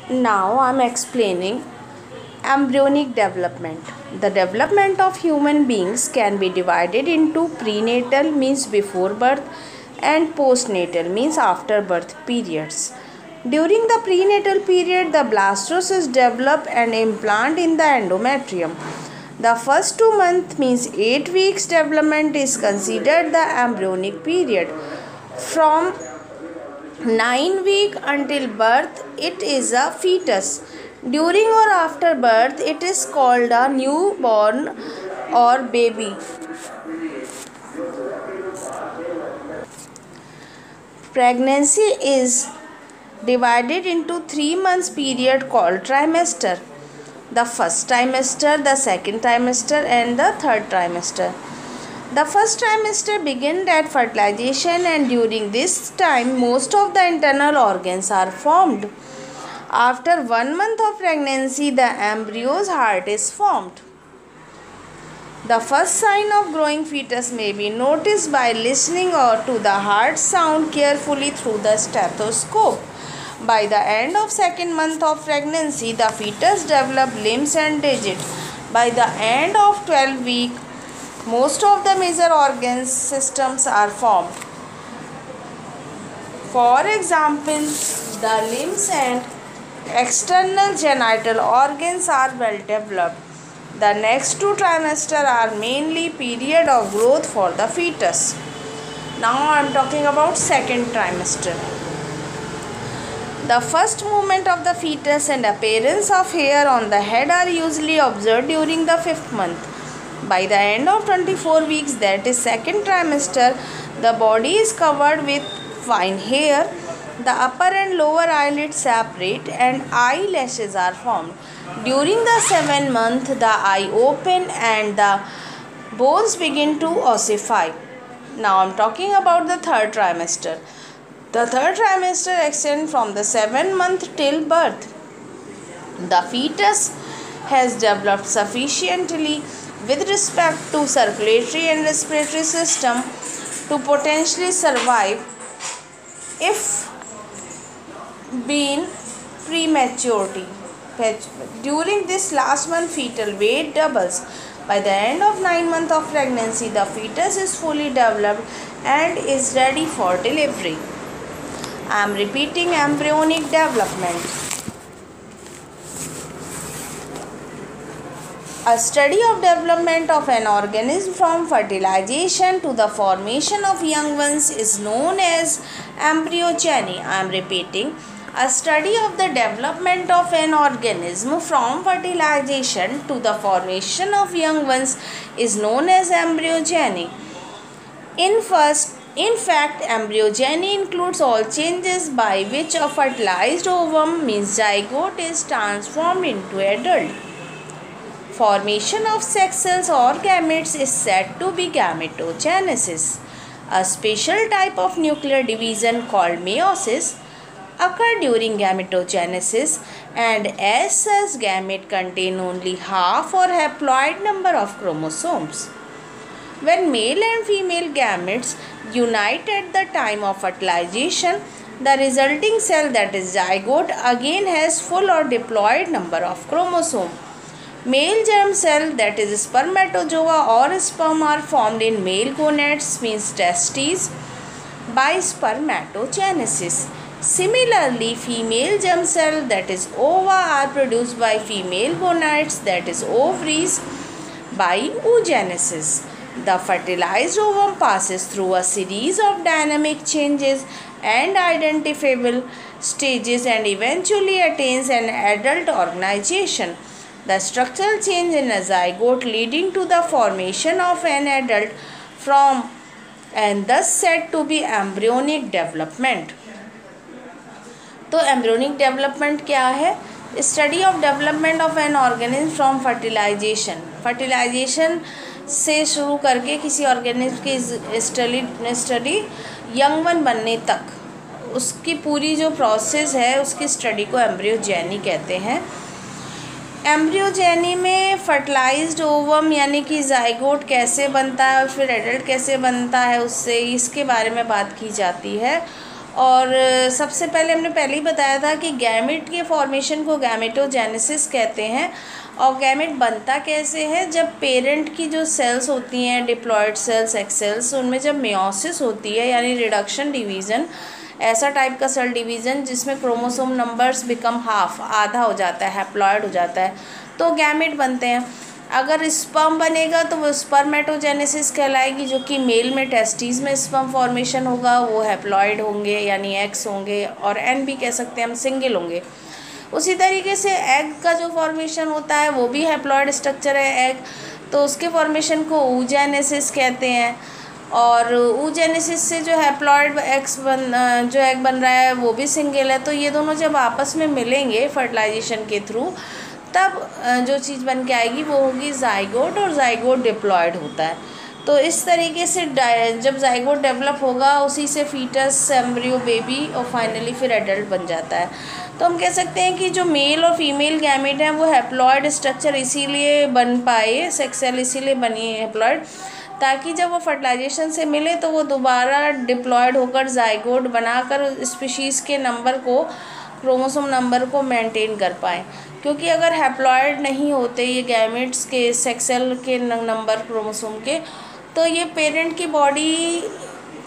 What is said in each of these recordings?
Now I am explaining embryonic development. The development of human beings can be divided into prenatal means before birth and postnatal means after birth periods. During the prenatal period, the blastocysts develop an implant in the endometrium. The first 2 months means 8 weeks development is considered the embryonic period. From 9 weeks until birth, it is a fetus. During or after birth, it is called a newborn or baby. Pregnancy is divided into 3 months period called trimester. The first trimester, the second trimester, and the third trimester. The first trimester begins at fertilization, and during this time most of the internal organs are formed. After 1 month of pregnancy, the embryo's heart is formed. The first sign of growing fetus may be noticed by listening to the heart sound carefully through the stethoscope. By the end of second month of pregnancy, the fetus develops limbs and digits. By the end of 12 weeks, most of the major organ systems are formed. For example, the limbs and external genital organs are well developed. The next 2 trimesters are mainly period of growth for the fetus. Now I am talking about second trimester. The first movement of the fetus and appearance of hair on the head are usually observed during the 5th month. By the end of 24 weeks, that is second trimester, the body is covered with fine hair. The upper and lower eyelids separate and eyelashes are formed. During the 7th month, the eye open and the bones begin to ossify. Now I am talking about the third trimester. The third trimester extends from the 7th month till birth. The fetus has developed sufficiently with respect to circulatory and respiratory system to potentially survive if being prematurity. During this last month, fetal weight doubles. By the end of 9 months of pregnancy, the fetus is fully developed and is ready for delivery. I am repeating embryonic development. A study of development of an organism from fertilization to the formation of young ones is known as embryogeny. I am repeating. A study of the development of an organism from fertilization to the formation of young ones is known as embryogeny. In fact, embryogeny includes all changes by which a fertilized ovum means zygote is transformed into adult. Formation of sex cells or gametes is said to be gametogenesis. A special type of nuclear division called meiosis occur during gametogenesis, and as such gamete contain only half or haploid number of chromosomes. When male and female gametes unite at the time of fertilization, the resulting cell, that is zygote, again has full or diploid number of chromosomes. Male germ cell, that is spermatozoa or sperm, are formed in male gonads means testes by spermatogenesis. Similarly, female germ cell, that is ova, are produced by female gonads, that is ovaries, by oogenesis. The fertilized ovum passes through a series of dynamic changes and identifiable stages and eventually attains an adult organization. The structural change in a zygote leading to the formation of an adult from and thus said to be embryonic development. तो embryonic development क्या है? Study of development of an organism from fertilisation. Fertilisation से शुरू करके किसी organism की study young one बनने तक, उसकी पूरी जो प्रोसेस है उसकी स्टडी को एम्ब्रियोजेनी कहते हैं. एम्ब्रियोजेनी में फर्टिलाइज्ड ओवम यानी कि जाइगोट कैसे बनता है और फिर एडल्ट कैसे बनता है उससे, इसके बारे में बात की जाती है. और सबसे पहले हमने पहले ही बताया था कि गैमेट के फॉर्मेशन को गैमेटोजेनेसिस कहते हैं। और गैमेट बनता कैसे है, जब पेरेंट की जो सेल्स होती हैं, डिप्लॉयड सेल्स, एक्स सेल्स, उनमें जब मियोसिस होती है यानी रिडक्शन डिवीज़न, ऐसा टाइप का सेल डिवीज़न जिसमें क्रोमोसोम नंबर्स बिकम हाफ, आधा हो जाता है, हैप्लॉयड हो जाता है, तो गैमेट बनते हैं। अगर स्पर्म बनेगा तो वो स्पर्मेटोजेनेसिस कहलाएगी, जो कि मेल में टेस्टिस में स्पर्म फॉर्मेशन होगा, वो हैप्लॉयड होंगे यानी एक्स होंगे, और एन भी कह सकते हैं हम, सिंगल होंगे। उसी तरीके से एग का जो फॉर्मेशन होता है वो भी हैप्लॉयड स्ट्रक्चर है एग, तो उसके फॉर्मेशन को oogenesis कहते हैं। और oogenesis से जो हैप्लॉयड जो एग बन रहा है वो भी सिंगल है। तो ये दोनों जब आपस में मिलेंगे फर्टिलाइजेशन के थ्रू, तब जो चीज़ बन के आएगी वो होगी जाइगोट, और जाइगोट डिप्लॉयड होता है। तो इस तरीके से जब जाइगोट डेवलप होगा, उसी से फीटस, एम्ब्रियो, बेबी और फाइनली फिर एडल्ट बन जाता है। तो हम कह सकते हैं कि जो मेल और फीमेल गैमेट हैं वो हैप्लॉयड स्ट्रक्चर इसीलिए बन पाए, सेक्स सेल इसीलिए बनी है हैप्लॉयड, ताकि जब वो फर्टिलाइजेशन से मिले तो वो दोबारा डिप्लॉयड होकर जाइगोट बनाकर स्पीशीज़ के नंबर को, क्रोमोसोम नंबर को मेंटेन कर पाए। क्योंकि अगर हैप्लॉयड नहीं होते ये गैमेट्स के सेक्स सेल के नंबर क्रोमोसोम के, तो ये पेरेंट की बॉडी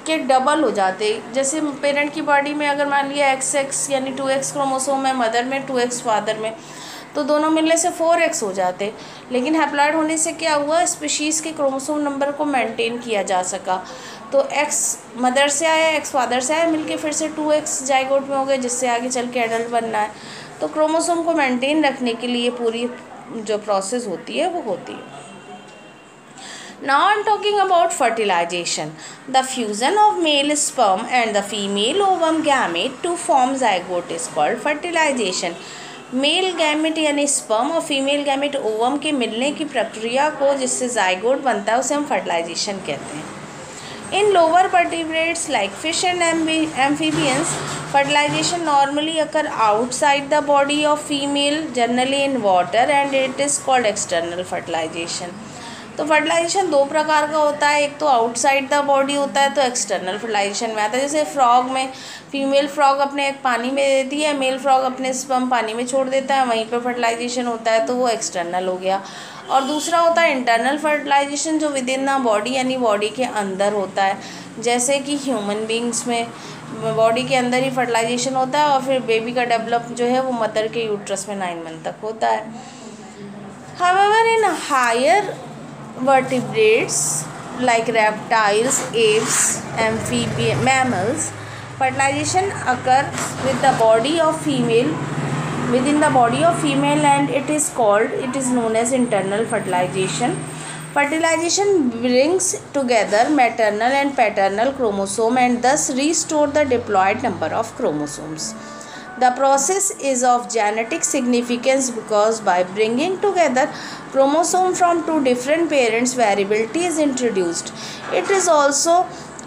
के डबल हो जाते। जैसे पेरेंट की बॉडी में अगर मान लिया XX यानी 2X क्रोमोसोम है मदर में, 2X फादर में, तो दोनों मिलने से 4X हो जाते। लेकिन हैप्लॉयड होने से क्या हुआ, स्पीशीज़ के क्रोमोसोम नंबर को मेंटेन किया जा सका। तो X मदर से आया, X फादर से आया, मिलके फिर से 2X जाइगोट में हो गए, जिससे आगे चल के एडल्ट बनना है। तो क्रोमोसोम को मेंटेन रखने के लिए पूरी जो प्रोसेस होती है वो होती है। Now I am talking about fertilization. The fusion of male sperm and the female ovum gamete to form zygote is called fertilization. Male gamete यानी स्पर्म और फीमेल गैमेट ओवम के मिलने की प्रक्रिया को, जिससे जाइगोट बनता है, उसे हम फर्टिलाइजेशन कहते हैं। इन lower vertebrates like fish and amphibians, fertilization normally occur outside the body of female, generally in water, and it is called external fertilization. तो फर्टिलाइजेशन दो प्रकार का होता है, एक तो आउटसाइड द बॉडी होता है, तो एक्सटर्नल फर्टिलाइजेशन में आता है। जैसे फ्रॉग में फीमेल फ्रॉग अपने एक पानी में देती है, मेल फ्रॉग अपने स्पर्म पानी में छोड़ देता है, वहीं पर फर्टिलाइजेशन होता है, तो वो एक्सटर्नल हो गया। और दूसरा होता है इंटरनल फर्टिलाइजेशन, जो विद इन द बॉडी यानी बॉडी के अंदर होता है। जैसे कि ह्यूमन बींग्स में बॉडी के अंदर ही फर्टिलाइजेशन होता है, और फिर बेबी का डेवलप जो है वो मदर के यूट्रस में 9 मंथ तक होता है। However in higher vertebrates like reptiles, apes, amphibians, mammals, fertilization occur with the body of female, within the body of female, and it is known as internal fertilization. Fertilization brings together maternal and paternal chromosome and thus restore the diploid number of chromosomes. The process is of genetic significance because by bringing together chromosome from two different parents, variability is introduced. It is also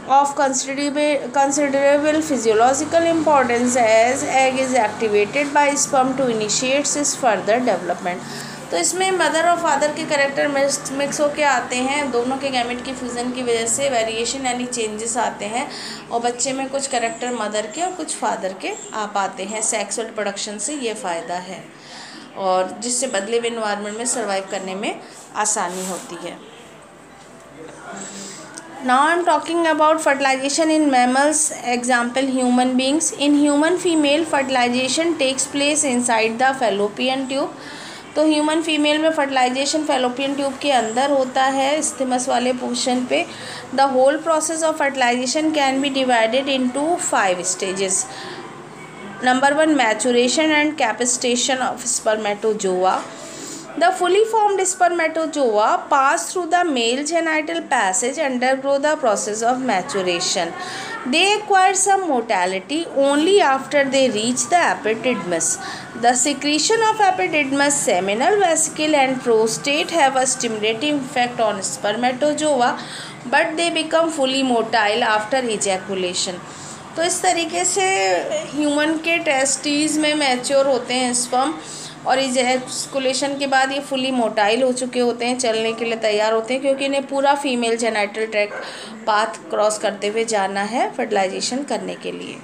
of considerable physiological importance as egg is activated by sperm to initiate its further development. तो इसमें mother और father के character mix होके आते हैं, दोनों के gamete की फ्यूज़न की वजह से वेरिएशन यानी चेंजेस आते हैं, और बच्चे में कुछ करेक्टर मदर के और कुछ फादर के आ पाते हैं। सेक्सुअल प्रोडक्शन से ये फ़ायदा है, और जिससे बदले हुए इन्वायरमेंट में सर्वाइव करने में आसानी होती है। Now I am talking about fertilization in mammals, example human beings. In human female, fertilization takes place inside the fallopian tube. तो ह्यूमन फीमेल में फर्टिलाइजेशन फैलोपियन ट्यूब के अंदर होता है, स्थिमस वाले पोर्शन पे। The whole process of fertilisation can be divided into 5 stages. Number 1, maturation and capacitation of spermatozoa. The fully formed spermatozoa pass through the male genital passage, undergo the process of maturation. They acquire some motility only after they reach the epididymis. The secretion of epididymis, seminal vesicle and prostate have a stimulating effect on spermatozoa, but they become fully motile after ejaculation. तो इस तरीके से human के testis में mature होते हैं sperm, और ejaculation के बाद ये फुली मोटाइल हो चुके होते हैं, चलने के लिए तैयार होते हैं, क्योंकि इन्हें पूरा female genital tract path cross करते हुए जाना है फर्टिलाइजेशन करने के लिए।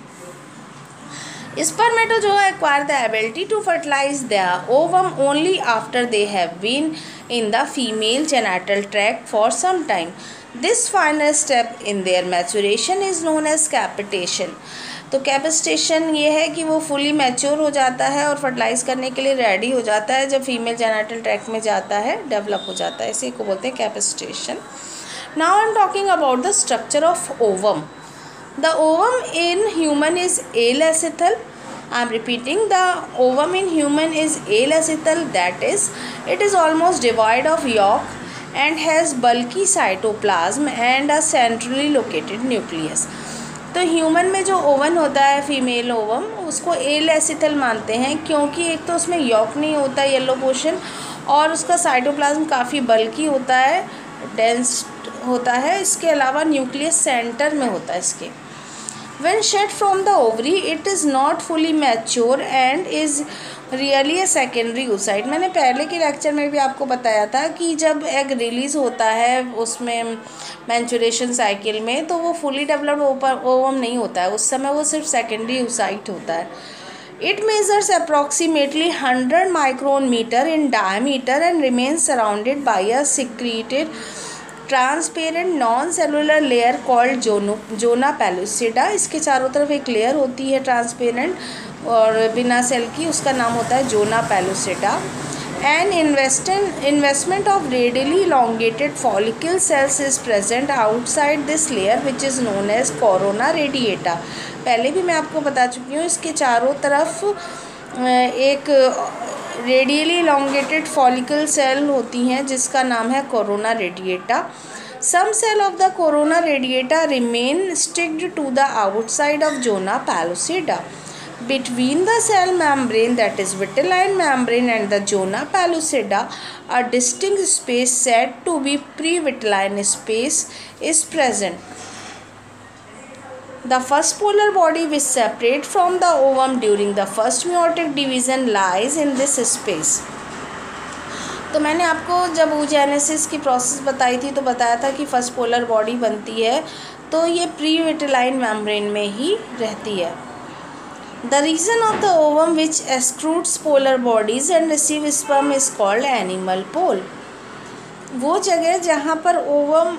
Spermatozoa acquire the ability to fertilize their ovum only after they have been in the female genital tract for some time. This final step in their maturation is known as capitation. तो कैपिस्टेशन ये है कि वो fully mature हो जाता है और fertilise करने के लिए रेडी हो जाता है जब फीमेल जेनिटल ट्रैक्ट में जाता है, डेवलप हो जाता है, इसी को बोलते हैं capacitation. Now I am talking about the structure of ovum. The ovum in human is alacithal. I am repeating, the ovum in human is alacithal, that is, it is almost devoid of yolk and has bulky cytoplasm and a centrally located nucleus. तो human में जो oven होता है, female ovum, उसको एलासिथल मानते हैं क्योंकि एक तो उसमें यॉक नहीं होता, येलो पोर्शन, और उसका साइटोप्लाज्म काफ़ी बल्की होता है, डेंस होता है. इसके अलावा न्यूक्लियस सेंटर में होता है इसके. When shed from the ovary, it is not fully mature and is really a secondary oocyte. मैंने पहले के लेक्चर में भी आपको बताया था कि जब एग रिलीज़ होता है उसमें मैंचुरेशन साइकिल में, तो वो फुली डेवलप्ड ओवम नहीं होता है, उस समय वो सिर्फ सेकेंडरी oocyte होता है. It measures approximately 100 micrometer in diameter and remains surrounded by a secreted transparent non cellular layer called zona pellucida. इसके चारों तरफ एक लेयर होती है ट्रांसपेरेंट और बिना सेल की, उसका नाम होता है zona pellucida. An investment of radially elongated follicle cells is present outside this layer which is known as corona radiata. पहले भी मैं आपको बता चुकी हूँ, इसके चारों तरफ एक रेडियली इलोंगेटेड फॉलिकल सेल होती हैं जिसका नाम है corona radiata. Some cell of the corona radiata remain sticked to the outside of zona pellucida. Between the cell membrane, that is vitelline membrane, and the zona pellucida, a distinct space said to be pre-vitelline space is present. The first polar body which separates from the ovum during the first meiotic division lies in this space. तो मैंने आपको जब oogenesis की process बताई थी तो बताया था कि फर्स्ट पोलर बॉडी बनती है तो ये प्री विटेलाइन मेम्ब्रेन में ही रहती है. The region of the ovum which excludes polar bodies and receive sperm is called animal pole. वो जगह जहाँ पर ओवम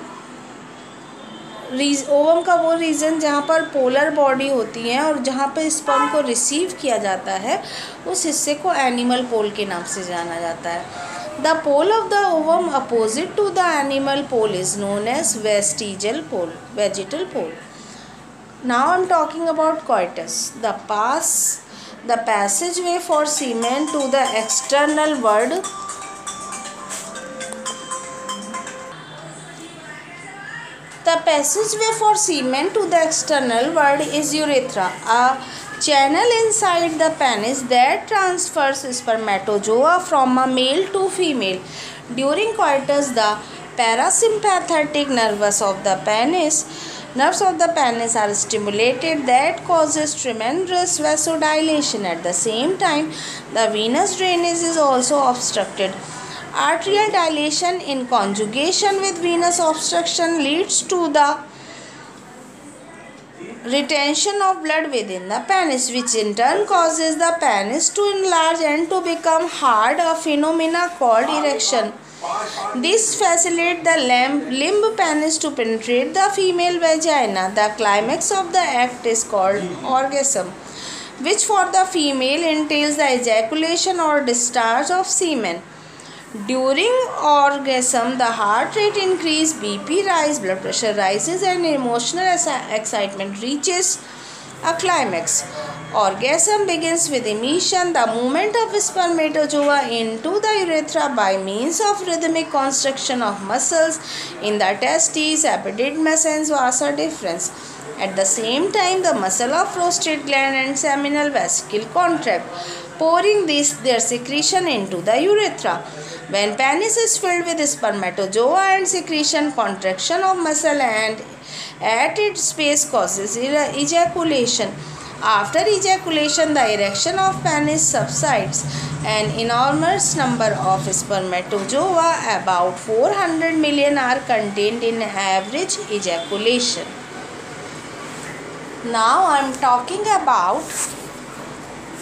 का वो रीजन जहाँ पर पोलर बॉडी होती है और जहाँ पर स्पर्म को रिसीव किया जाता है, उस हिस्से को एनिमल पोल के नाम से जाना जाता है. The pole of the ovum opposite to the animal pole is known as vestigial pole, vegetal pole. Now I am talking about coitus. The passageway for semen to the external world. The passageway for semen to the external world is urethra, a channel inside the penis that transfers spermatozoa from a male to female. During coitus, the parasympathetic nerves of the penis are stimulated, that causes tremendous vasodilation. At the same time, the venous drainage is also obstructed. Arterial dilation in conjugation with venous obstruction leads to the retention of blood within the penis, which in turn causes the penis to enlarge and to become hard, a phenomena called erection. This facilitates the limb penis to penetrate the female vagina. The climax of the act is called orgasm, which for the female entails the ejaculation or discharge of semen. During orgasm, the heart rate increases, BP rises, blood pressure rises, and emotional excitement reaches a climax. Orgasm begins with emission, the movement of spermatozoa into the urethra by means of rhythmic contraction of muscles in the testes, epididymis and vasa deferens. At the same time, the muscle of prostate gland and seminal vesicle contract, pouring their secretion into the urethra. When penis is filled with spermatozoa and secretion, contraction of muscle and at its space causes ejaculation. After ejaculation, the erection of penis subsides. An enormous number of spermatozoa, about 400 million, are contained in average ejaculation. Now I am talking about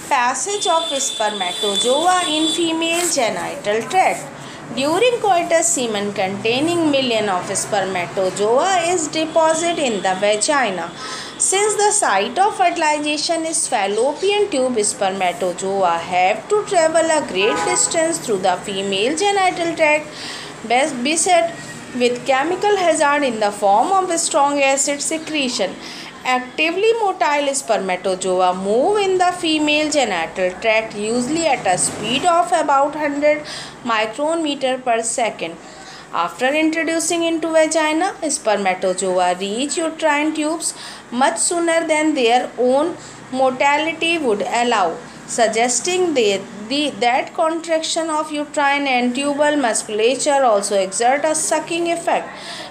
Passage of spermatozoa in female genital tract. During coitus, semen containing million of spermatozoa is deposited in the vagina. Since the site of fertilization is fallopian tube, spermatozoa have to travel a great distance through the female genital tract, beset with chemical hazard in the form of strong acid secretion. Actively motile spermatozoa move in the female genital tract, usually at a speed of about 100 micrometer per second. After introducing into vagina, spermatozoa reach uterine tubes much sooner than their own motility would allow, suggesting that contraction of uterine and tubal musculature also exert a sucking effect.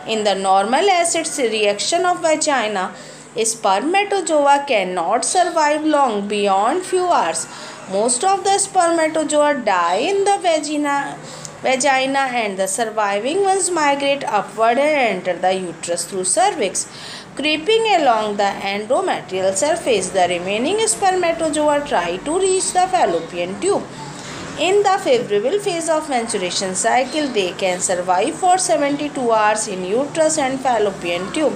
In the normal acid reaction of vagina, spermatozoa cannot survive long beyond few hours. Most of the spermatozoa die in the vagina and the surviving ones migrate upward and enter the uterus through cervix, creeping along the endometrial surface. The remaining spermatozoa try to reach the fallopian tube. In the favorable phase of menstruation cycle, they can survive for 72 hours in uterus and fallopian tube.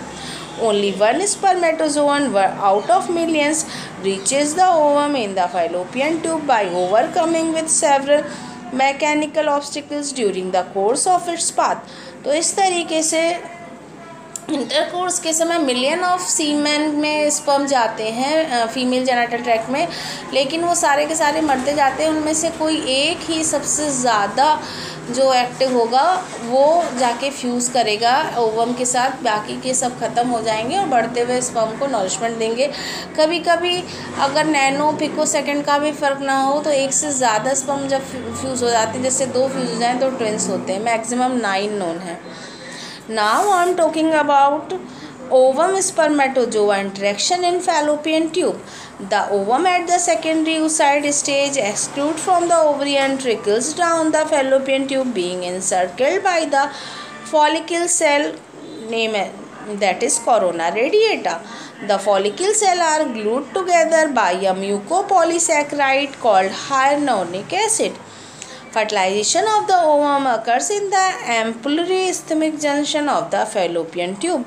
Only one spermatozoon out of millions reaches the ovum in the fallopian tube by overcoming with several mechanical obstacles during the course of its path. तो इस तरीके से intercourse के समय million of सीमेन में sperm जाते हैं female genital tract में, लेकिन वो सारे के सारे मरते जाते हैं. उनमें से कोई एक ही सबसे ज़्यादा जो एक्टिव होगा वो जाके फ्यूज़ करेगा ओवम के साथ, बाकी के सब ख़त्म हो जाएंगे और बढ़ते हुए स्पर्म को नरिशमेंट देंगे. कभी कभी अगर नैनो पिको सेकंड का भी फ़र्क ना हो तो एक से ज़्यादा स्पर्म जब फ्यूज़ हो जाते हैं, जैसे 2 फ्यूज़ हो जाएँ तो ट्विंस होते हैं. मैक्सिमम 9 नोन है. Now I am talking about ovum spermatozoa interaction in fallopian tube. The ovum at the secondary oocyte stage extrudes from the ovary and trickles down the fallopian tube, being encircled by the follicle cell that is corona radiata. The follicle cells are glued together by a mucopolysaccharide called hyaluronic acid. Fertilization of the ovum occurs in the ampullary isthmic junction of the fallopian tube.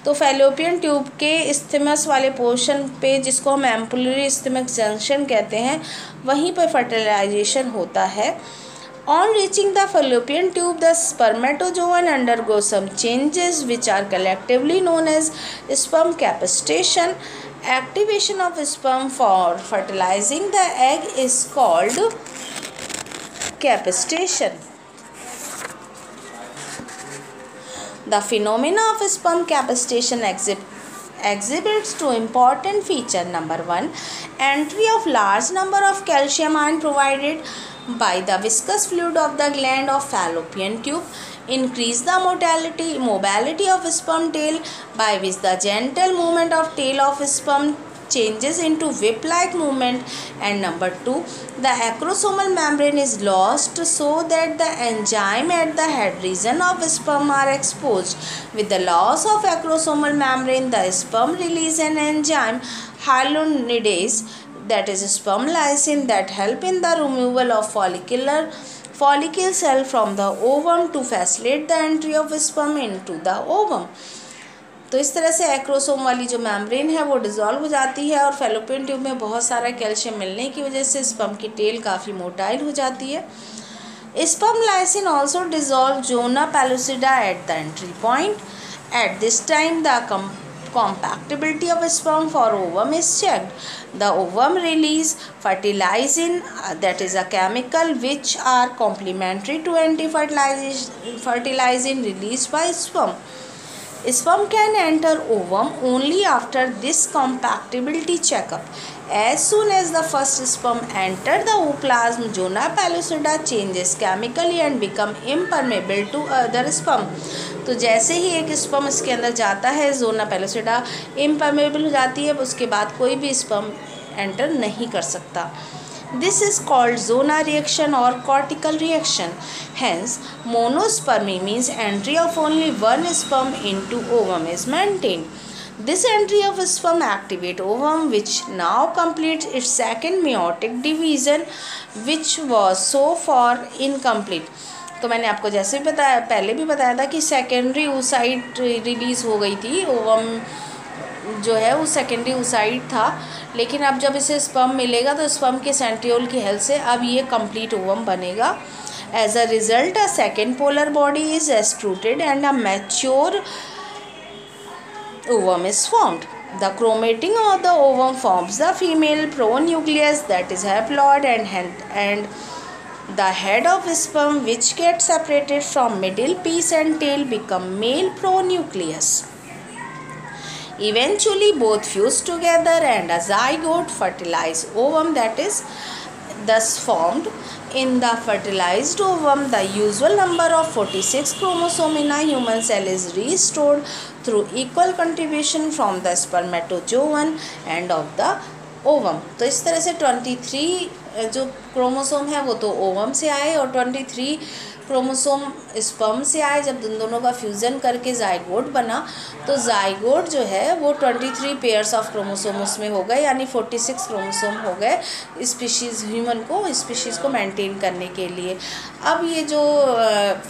तो fallopian tube के isthmus वाले portion पे, जिसको हम ampullary isthmic junction कहते हैं, वहीं पर fertilization होता है. On reaching the fallopian tube, the spermatozoa undergoes some changes which are collectively known as sperm capacitation. Activation of sperm for fertilizing the egg is called capacitation. The phenomena of sperm capacitation exhibits two important features. Number 1, entry of large number of calcium ion provided by the viscous fluid of the gland of fallopian tube increase the mobility of sperm tail, by which the gentle movement of tail of sperm changes into whip-like movement. And number 2, the acrosomal membrane is lost so that the enzyme at the head region of sperm are exposed. With the loss of acrosomal membrane, the sperm release an enzyme hyaluronidase, that is sperm lysine, that help in the removal of follicle cell from the ovum to facilitate the entry of sperm into the ovum. तो इस तरह से acrosome वाली जो membrane है वो dissolve हो जाती है और फैलोपियन ट्यूब में बहुत सारा कैल्शियम मिलने की वजह से स्पर्म की टेल काफ़ी मोटाइल हो जाती है. Sperm lysin also dissolve zona pellucida at the entry point. At this time the compactability of sperm for ovum is checked. The ovum release fertilizin, that is a chemical which are complementary to anti-fertilizin released by sperm. Sperm can enter ovum only after this compactability checkup. As soon as the first sperm enter the ooplasm, zona pellucida changes chemically and become impermeable to other sperm. तो जैसे ही एक sperm इसके अंदर जाता है, zona pellucida impermeable हो जाती है, उसके बाद कोई भी स्पर्म एंटर नहीं कर सकता. This is called zona reaction or cortical reaction. Hence, monospermy means entry of only one sperm into ovum is maintained. This entry of sperm activate ovum which now completes its second meiotic division which was so far incomplete. तो मैंने आपको जैसे भी बताया, पहले भी बताया था कि सेकेंडरी oocyte रिलीज़ हो गई थी, ओवम जो है वो सेकेंडरी oocyte था, लेकिन अब जब इसे स्पर्म मिलेगा तो स्पर्म के सेंट्रियोल की हेल्प से अब ये कंप्लीट ओवम बनेगा. As a result, a second polar body is extruded and a mature ovum is formed. The chromatin of the ovum forms the female pronucleus, that is haploid, and the head of sperm which gets separated from middle piece and tail become male pronucleus. Eventually both fuse together and a zygote fertilized ovum that is thus formed. In the fertilized ovum, the usual number of 46 chromosomes in a human cell is restored through equal contribution from the spermatozoan end of the ovum. तो इस तरह से 23 जो chromosome है वो तो ovum से आए और 23 क्रोमोसोम स्पर्म से आए. जब दोनों का फ्यूज़न करके जाइगोट बना तो जाइगोट जो है वो 23 पेयर्स ऑफ क्रोमोसोम उसमें हो गए, यानी 46 क्रोमोसोम हो गए स्पीशीज़ ह्यूमन को स्पीशीज़ को मेंटेन करने के लिए. अब ये जो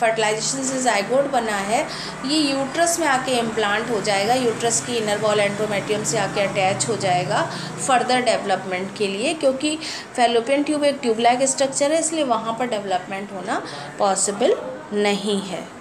फर्टिलाइजेशन से जाइगोट बना है ये यूट्रस में आके इम्प्लांट हो जाएगा, यूट्रस की इनर वॉल एंड्रोमेट्रियम से आके अटैच हो जाएगा फर्दर डेवलपमेंट के लिए, क्योंकि फैलोपियन ट्यूब एक ट्यूब लाइक स्ट्रक्चर है इसलिए वहाँ पर डेवलपमेंट होना पॉसिबल नहीं है.